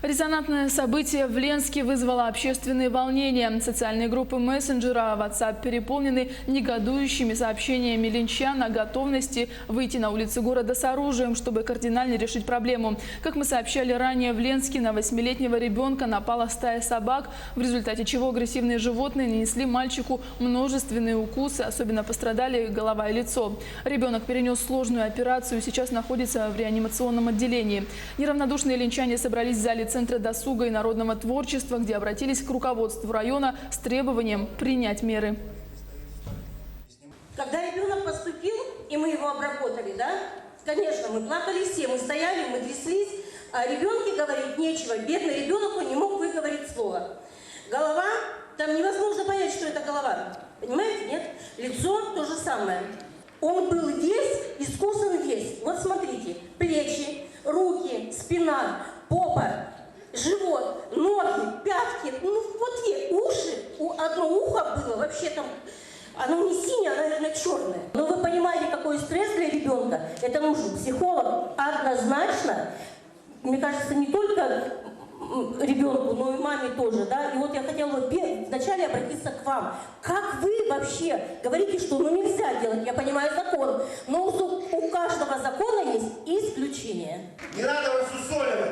Резонансное событие в Ленске вызвало общественные волнения. Социальные группы мессенджера WhatsApp переполнены негодующими сообщениями ленчан о готовности выйти на улицы города с оружием, чтобы кардинально решить проблему. Как мы сообщали ранее, в Ленске на 8-летнего ребенка напала стая собак, в результате чего агрессивные животные нанесли мальчику множественные укусы, особенно пострадали голова и лицо. Ребенок перенес сложную операцию и сейчас находится в реанимационном отделении. Неравнодушные ленчане собрались в зале Центра досуга и народного творчества, где обратились к руководству района с требованием принять меры. Когда ребенок поступил, и мы его обработали, да, конечно, мы плакали все, мы стояли, мы тряслись, а ребенке говорить нечего. Бедный ребенок, он не мог выговорить слово. Голова, там невозможно понять, что это голова. Понимаете, нет? Лицо то же самое. Он был весь, искусан весь. Вот смотрите, плечи, руки, спина, попа, живот, ноги, пятки, ну вот и уши. Одно ухо было вообще там, оно не синее, оно, наверное, черное. Но вы понимаете, какой стресс для ребенка? Это нужен психолог однозначно. Мне кажется, не только ребенку, но и маме тоже, да. И вот я хотела бы вначале обратиться к вам. Как вы вообще говорите, что ну нельзя делать? Я понимаю закон, но у каждого закона есть исключение. Не надо рассусоливать.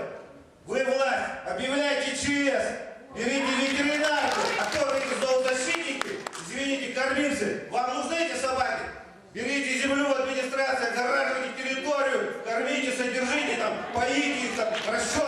Вы власть, объявляйте ЧС, берите ветеринарку, а кто эти зоозащитники, извините, кормильцы, вам нужны эти собаки? Берите землю в администрации, огораживайте территорию, кормите, содержите, там, поите их, там, расчет.